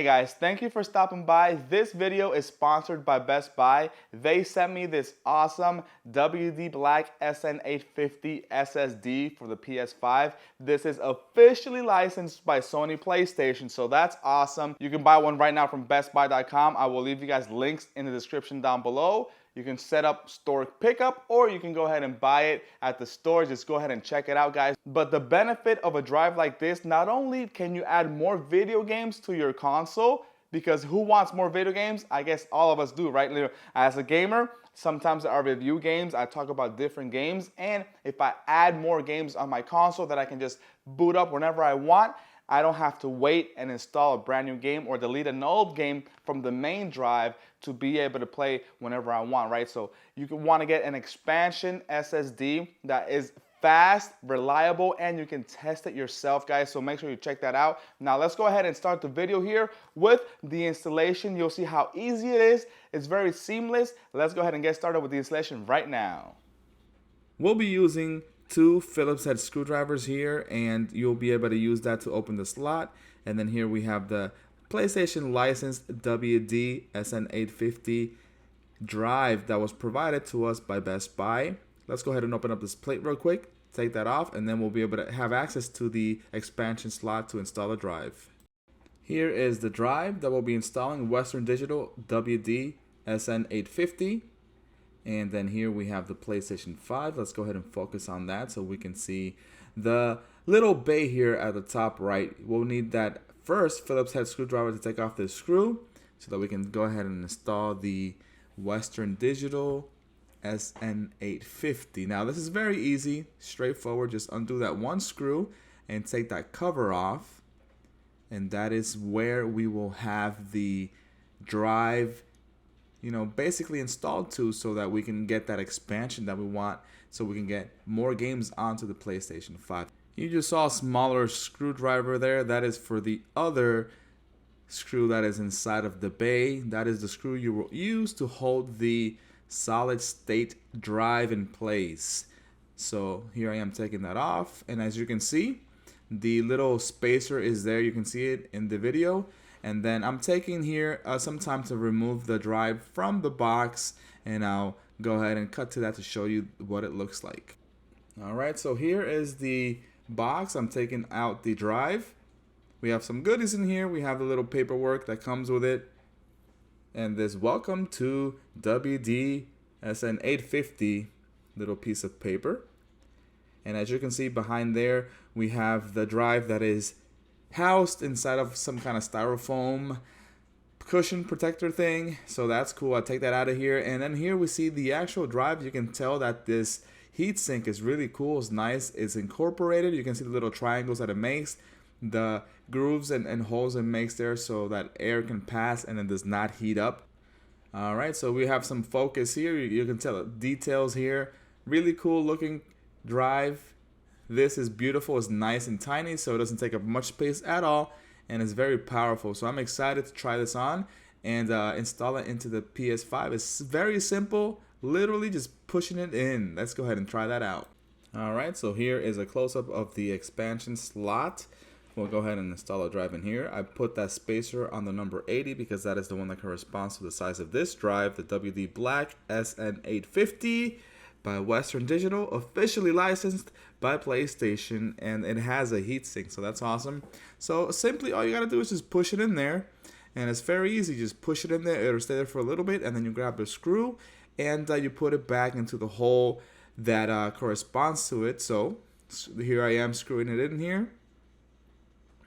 Hey guys, thank you for stopping by. This video is sponsored by Best Buy. They sent me this awesome WD BLACK SN850 SSD for the PS5. This is officially licensed by Sony PlayStation, so that's awesome. You can buy one right now from bestbuy.com. I will leave you guys links in the description down below. You can set up store pickup, or you can go ahead and buy it at the store. Just go ahead and check it out, guys. But the benefit of a drive like this, not only can you add more video games to your console, because who wants more video games? I guess all of us do, right? As a gamer, sometimes I review games, I talk about different games, and if I add more games on my console that I can just boot up whenever I want, I don't have to wait and install a brand new game or delete an old game from the main drive to be able to play whenever I want, right? So you can want to get an expansion SSD that is fast, reliable, and you can test it yourself, guys. So make sure you check that out. Now let's go ahead and start the video here with the installation. You'll see how easy it is. It's very seamless. Let's go ahead and get started with the installation right now. We'll be using two Phillips head screwdrivers here, and you'll be able to use that to open the slot. And then here we have the PlayStation licensed WD SN850 drive that was provided to us by Best Buy. Let's go ahead and open up this plate real quick, take that off, and then we'll be able to have access to the expansion slot to install the drive. Here is the drive that we'll be installing, Western Digital WD SN850. And then here we have the PlayStation 5. Let's go ahead and focus on that so we can see the little bay here at the top right. We'll need that first Phillips head screwdriver to take off this screw so that we can go ahead and install the Western Digital SN850. Now this is very easy, straightforward. Just undo that one screw and take that cover off. And that is where we will have the drive basically installed to, so that we can get that expansion that we want, so we can get more games onto the PlayStation 5. You just saw a smaller screwdriver there. That is for the other screw that is inside of the bay. That is the screw you will use to hold the solid state drive in place. So here I am taking that off, and as you can see, the little spacer is there. You can see it in the video. And then I'm taking here some time to remove the drive from the box, and I'll go ahead and cut to that to show you what it looks like. Alright, so here is the box. I'm taking out the drive. We have some goodies in here. We have the little paperwork that comes with it, and this welcome to WD SN850 little piece of paper. And as you can see behind there, we have the drive that is housed inside of some kind of styrofoam cushion protector thing. So that's cool. I take that out of here, and then here we see the actual drive. You can tell that this heatsink is really cool. It's nice. It's incorporated. You can see the little triangles that it makes, the grooves and holes it makes there so that air can pass and it does not heat up. Alright, so we have some focus here. You can tell the details here. Really cool looking drive. This is beautiful. It's nice and tiny, so it doesn't take up much space at all, and it's very powerful. So I'm excited to try this on and install it into the PS5. It's very simple, literally just pushing it in. Let's go ahead and try that out. Alright, so here is a close-up of the expansion slot. We'll go ahead and install a drive in here. I put that spacer on the number 80 because that is the one that corresponds to the size of this drive, the WD BLACK SN850 by Western Digital, officially licensed by PlayStation, and it has a heatsink, so that's awesome. So simply all you gotta do is just push it in there, and it's very easy. Just push it in there, it'll stay there for a little bit, and then you grab the screw and you put it back into the hole that corresponds to it. So here I am screwing it in here.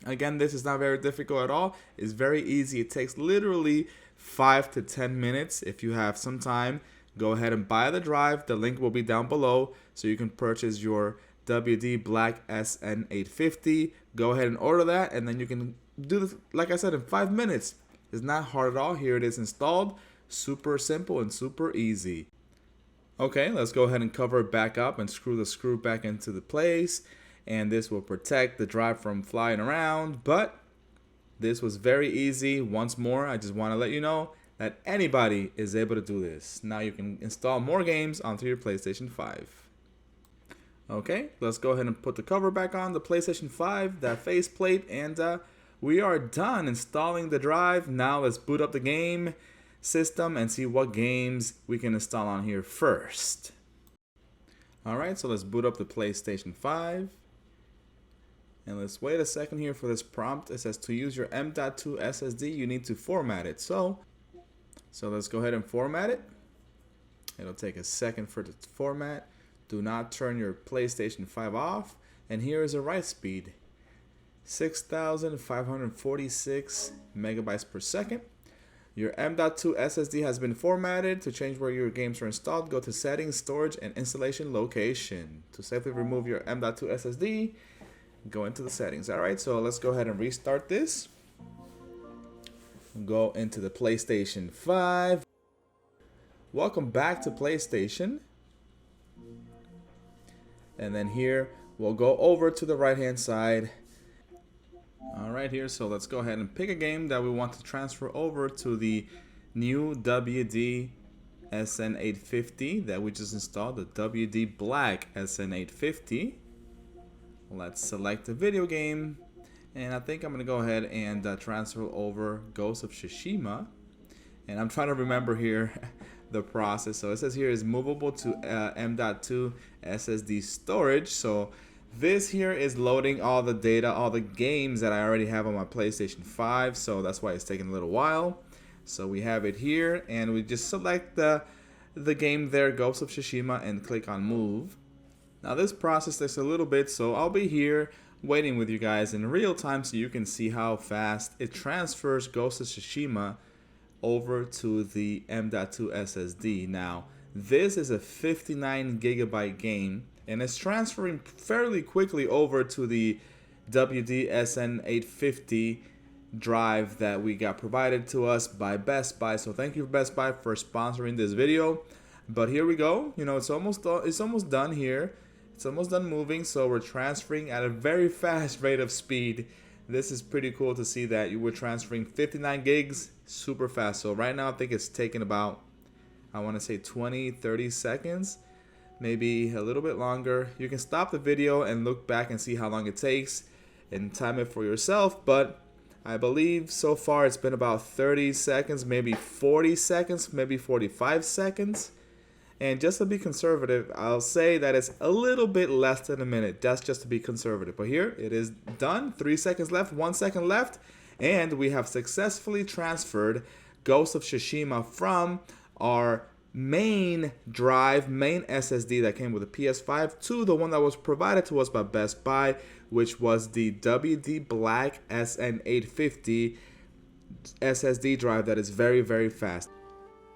Again, this is not very difficult at all. It's very easy. It takes literally 5 to 10 minutes. If you have some time, go ahead and buy the drive. The link will be down below so you can purchase your WD BLACK SN850. Go ahead and order that, and then you can do this, like I said, in 5 minutes. It's not hard at all. Here it is installed. Super simple and super easy. Okay, let's go ahead and cover it back up and screw the screw back into the place. And this will protect the drive from flying around. But this was very easy. Once more, I just want to let you know that anybody is able to do this. Now you can install more games onto your PlayStation 5. Okay, let's go ahead and put the cover back on the PlayStation 5, that faceplate, and we are done installing the drive. Now let's boot up the game system and see what games we can install on here first. Alright, so let's boot up the PlayStation 5. And let's wait a second here for this prompt. It says to use your M.2 SSD, you need to format it. So let's go ahead and format it. It'll take a second for it to format. Do not turn your PlayStation 5 off. And here is a write speed. 6,546 megabytes per second. Your M.2 SSD has been formatted. To change where your games are installed, go to Settings, Storage, and Installation Location. To safely remove your M.2 SSD, go into the settings. Alright, so let's go ahead and restart this. Go into the PlayStation 5. Welcome back to PlayStation. And then here, we'll go over to the right hand side. Alright here, so let's go ahead and pick a game that we want to transfer over to the new WD SN850 that we just installed, the WD BLACK SN850. Let's select a video game, and I think I'm going to go ahead and transfer over Ghost of Tsushima. And I'm trying to remember here the process. So it says here is movable to M.2 SSD storage. So this here is loading all the data, all the games that I already have on my PlayStation 5. So that's why it's taking a little while. So we have it here, and we just select the game there, Ghost of Tsushima, and click on move. Now this process takes a little bit, so I'll be here waiting with you guys in real time so you can see how fast it transfers Ghost of Tsushima over to the M.2 SSD. Now this is a 59 gigabyte game, and it's transferring fairly quickly over to the WD SN850 drive that we got provided to us by Best Buy. So thank you, Best Buy, for sponsoring this video. But here we go. You know, it's almost done here. It's almost done moving, so we're transferring at a very fast rate of speed. This is pretty cool to see that you were transferring 59 gigs super fast. So right now I think it's taking about, I want to say 20-30 seconds, maybe a little bit longer. You can stop the video and look back and see how long it takes and time it for yourself, but I believe so far it's been about 30 seconds, maybe 40 seconds, maybe 45 seconds. And just to be conservative, I'll say that it's a little bit less than a minute. That's just to be conservative. But here it is done. 3 seconds left, 1 second left. And we have successfully transferred Ghost of Tsushima from our main drive, main SSD that came with the PS5 to the one that was provided to us by Best Buy, which was the WD BLACK SN850 SSD drive that is very, very fast.